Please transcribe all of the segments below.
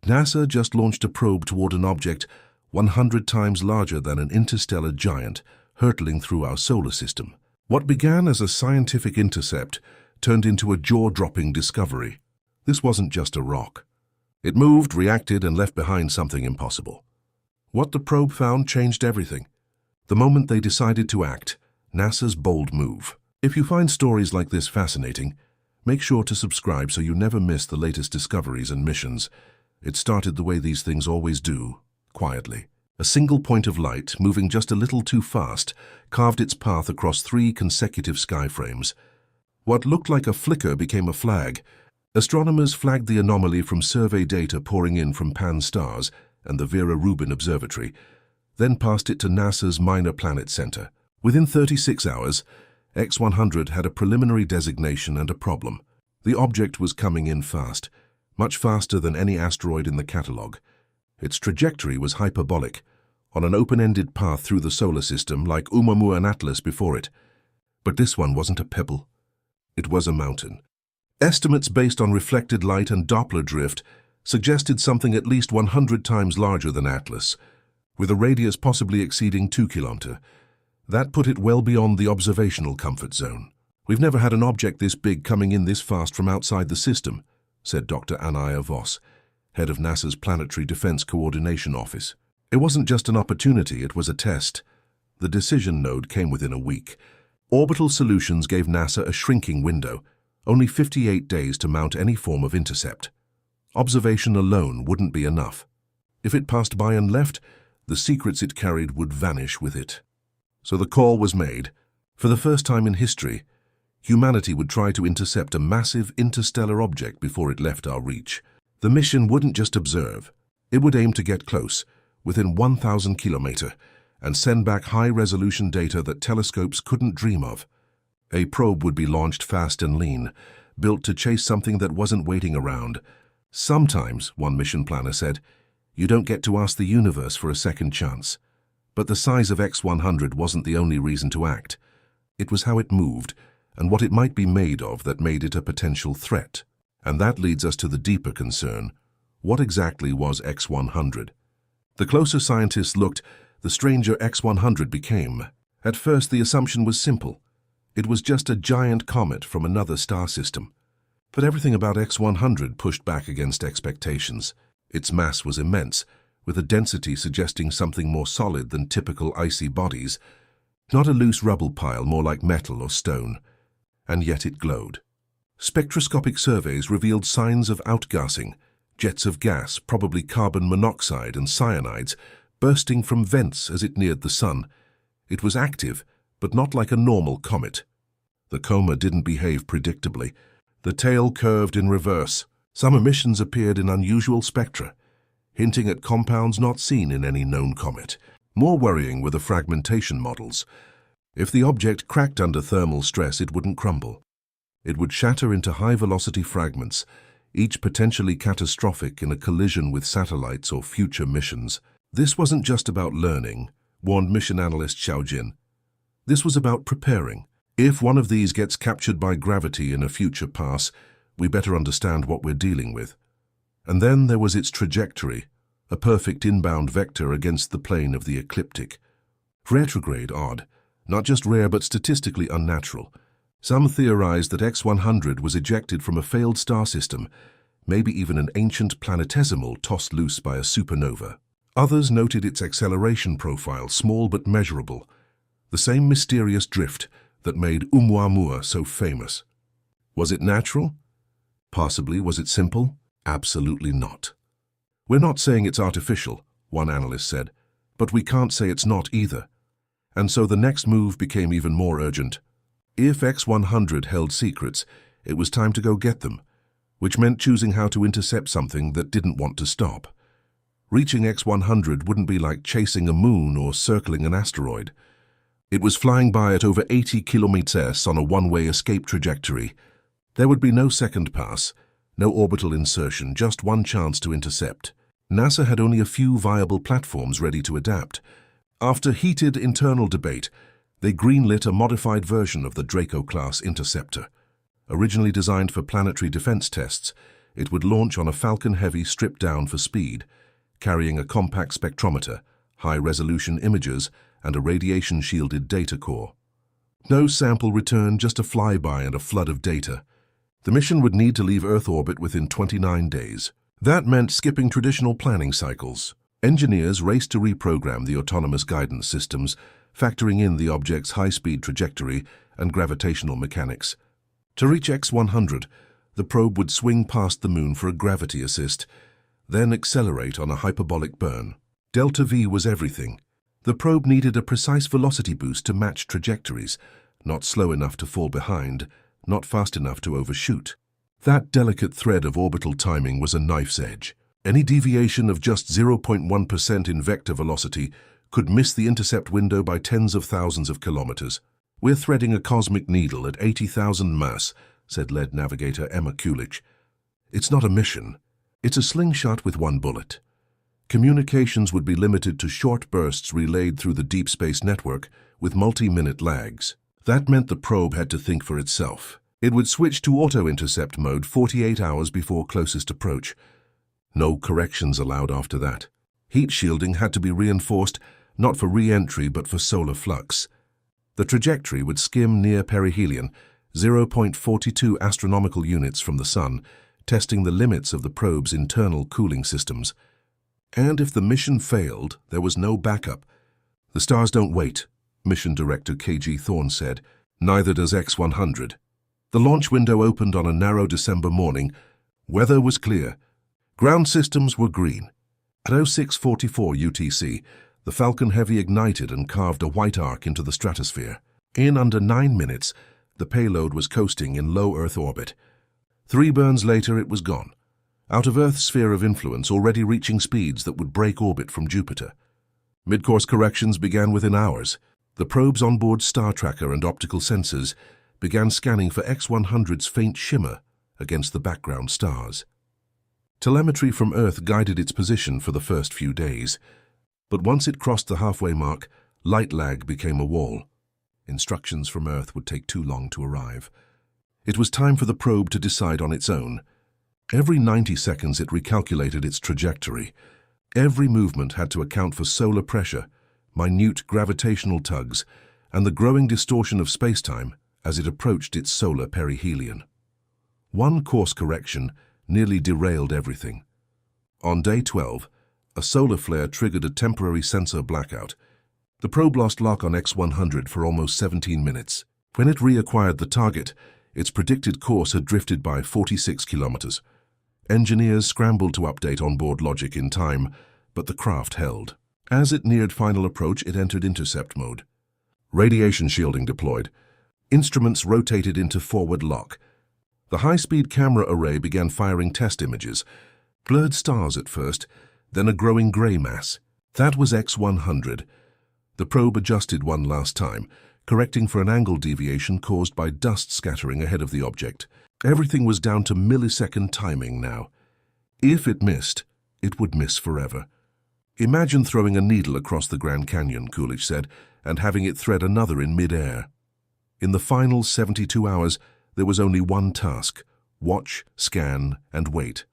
NASA just launched a probe toward an object 100 times larger than an interstellar giant hurtling through our solar system. What began as a scientific intercept turned into a jaw-dropping discovery. This wasn't just a rock. It moved, reacted, and left behind something impossible. What the probe found changed everything. The moment they decided to act, NASA's bold move. If you find stories like this fascinating, make sure to subscribe so you never miss the latest discoveries and missions. It started the way these things always do, quietly. A single point of light, moving just a little too fast, carved its path across 3 consecutive sky frames. What looked like a flicker became a flag. Astronomers flagged the anomaly from survey data pouring in from Pan-STARRS and the Vera Rubin Observatory, then passed it to NASA's Minor Planet Center. Within 36 hours, X-100 had a preliminary designation and a problem. The object was coming in fast, much faster than any asteroid in the catalog. Its trajectory was hyperbolic, on an open-ended path through the solar system like Oumuamua and Atlas before it. But this one wasn't a pebble. It was a mountain. Estimates based on reflected light and Doppler drift suggested something at least 100 times larger than Atlas, with a radius possibly exceeding 2 kilometers. That put it well beyond the observational comfort zone. "We've never had an object this big coming in this fast from outside the system," said Dr. Anaya Voss, head of NASA's Planetary Defense Coordination Office. It wasn't just an opportunity, it was a test. The decision node came within a week. Orbital Solutions gave NASA a shrinking window, only 58 days to mount any form of intercept. Observation alone wouldn't be enough. If it passed by and left, the secrets it carried would vanish with it. So the call was made. For the first time in history, humanity would try to intercept a massive interstellar object before it left our reach. The mission wouldn't just observe. It would aim to get close, within 1,000 kilometers, and send back high-resolution data that telescopes couldn't dream of. A probe would be launched fast and lean, built to chase something that wasn't waiting around. Sometimes, one mission planner said, you don't get to ask the universe for a second chance. But the size of X-100 wasn't the only reason to act. It was how it moved, and what it might be made of that made it a potential threat. And that leads us to the deeper concern. What exactly was X-100? The closer scientists looked, the stranger X-100 became. At first, the assumption was simple. It was just a giant comet from another star system. But everything about X-100 pushed back against expectations. Its mass was immense, with a density suggesting something more solid than typical icy bodies. Not a loose rubble pile, more like metal or stone. And yet it glowed. Spectroscopic surveys revealed signs of outgassing, jets of gas, probably carbon monoxide and cyanides, bursting from vents as it neared the sun. It was active, but not like a normal comet. The coma didn't behave predictably. The tail curved in reverse. Some emissions appeared in unusual spectra, hinting at compounds not seen in any known comet. More worrying were the fragmentation models. If the object cracked under thermal stress, it wouldn't crumble. It would shatter into high-velocity fragments, each potentially catastrophic in a collision with satellites or future missions. This wasn't just about learning, warned mission analyst Xiao Jin. This was about preparing. If one of these gets captured by gravity in a future pass, we better understand what we're dealing with. And then there was its trajectory, a perfect inbound vector against the plane of the ecliptic. Retrograde odd, not just rare but statistically unnatural. Some theorized that X-100 was ejected from a failed star system, maybe even an ancient planetesimal tossed loose by a supernova. Others noted its acceleration profile, small but measurable, the same mysterious drift that made Oumuamua so famous. Was it natural? Possibly. Was it simple? Absolutely not. We're not saying it's artificial, one analyst said, but we can't say it's not either. And so the next move became even more urgent. If X-100 held secrets, it was time to go get them, which meant choosing how to intercept something that didn't want to stop. Reaching X-100 wouldn't be like chasing a moon or circling an asteroid. It was flying by at over 80 kilometers on a one-way escape trajectory. There would be no second pass, no orbital insertion, just one chance to intercept. NASA had only a few viable platforms ready to adapt. After heated internal debate, they greenlit a modified version of the Draco-class interceptor. Originally designed for planetary defense tests, It would launch on a Falcon Heavy stripped down for speed, carrying a compact spectrometer, high-resolution imagers, and a radiation-shielded data core. No sample return, just a flyby and a flood of data. The mission would need to leave Earth orbit within 29 days. That meant skipping traditional planning cycles. Engineers raced to reprogram the autonomous guidance systems, factoring in the object's high-speed trajectory and gravitational mechanics. To reach X-100, the probe would swing past the Moon for a gravity assist, then accelerate on a hyperbolic burn. Delta V was everything. The probe needed a precise velocity boost to match trajectories, not slow enough to fall behind, not fast enough to overshoot. That delicate thread of orbital timing was a knife's edge. Any deviation of just 0.1% in vector velocity could miss the intercept window by tens of thousands of kilometers. "We're threading a cosmic needle at 80,000 mass," said lead navigator Emma Kulich. "It's not a mission. It's a slingshot with one bullet." Communications would be limited to short bursts relayed through the deep space network with multi-minute lags. That meant the probe had to think for itself. It would switch to auto-intercept mode 48 hours before closest approach. No corrections allowed after that. Heat shielding had to be reinforced, not for re-entry but for solar flux. The trajectory would skim near perihelion, 0.42 astronomical units from the Sun, testing the limits of the probe's internal cooling systems. And if the mission failed, there was no backup. "The stars don't wait," Mission Director K.G. Thorne said. "Neither does X-100. The launch window opened on a narrow December morning. Weather was clear. Ground systems were green. At 0644 UTC, the Falcon Heavy ignited and carved a white arc into the stratosphere. In under 9 minutes, the payload was coasting in low Earth orbit. 3 burns later, it was gone, out of Earth's sphere of influence, already reaching speeds that would break orbit from Jupiter. Mid-course corrections began within hours. The probe's onboard star tracker and optical sensors began scanning for X-100's faint shimmer against the background stars. Telemetry from Earth guided its position for the first few days, but once it crossed the halfway mark, light lag became a wall. Instructions from Earth would take too long to arrive. It was time for the probe to decide on its own. Every 90 seconds it recalculated its trajectory. Every movement had to account for solar pressure, minute gravitational tugs, and the growing distortion of spacetime as it approached its solar perihelion. One course correction nearly derailed everything. On day 12, a solar flare triggered a temporary sensor blackout. The probe lost lock on X-100 for almost 17 minutes. When it reacquired the target, its predicted course had drifted by 46 kilometers. Engineers scrambled to update onboard logic in time, but the craft held. As it neared final approach, it entered intercept mode. Radiation shielding deployed. Instruments rotated into forward lock. The high-speed camera array began firing test images. Blurred stars at first, then a growing gray mass. That was X-100. The probe adjusted one last time, correcting for an angle deviation caused by dust scattering ahead of the object. Everything was down to millisecond timing now. If it missed, it would miss forever. "Imagine throwing a needle across the Grand Canyon," Coolidge said, "and having it thread another in mid-air." In the final 72 hours, there was only one task: watch, scan, and wait.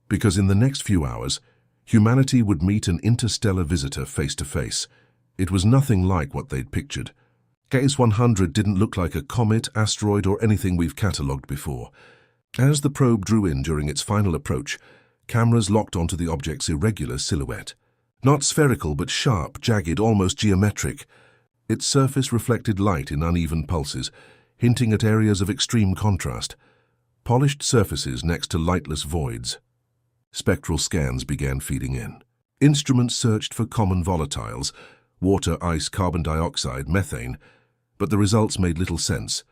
Because in the next few hours, humanity would meet an interstellar visitor face to face. It was nothing like what they'd pictured. X-100 didn't look like a comet, asteroid, or anything we've catalogued before. As the probe drew in during its final approach, cameras locked onto the object's irregular silhouette. Not spherical, but sharp, jagged, almost geometric. Its surface reflected light in uneven pulses, hinting at areas of extreme contrast. Polished surfaces next to lightless voids. Spectral scans began feeding in. Instruments searched for common volatiles, water, ice, carbon dioxide, methane, but the results made little sense.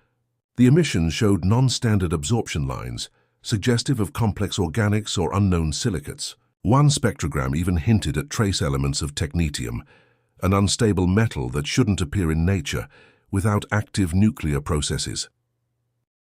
The emissions showed non-standard absorption lines, suggestive of complex organics or unknown silicates. One spectrogram even hinted at trace elements of technetium, an unstable metal that shouldn't appear in nature without active nuclear processes.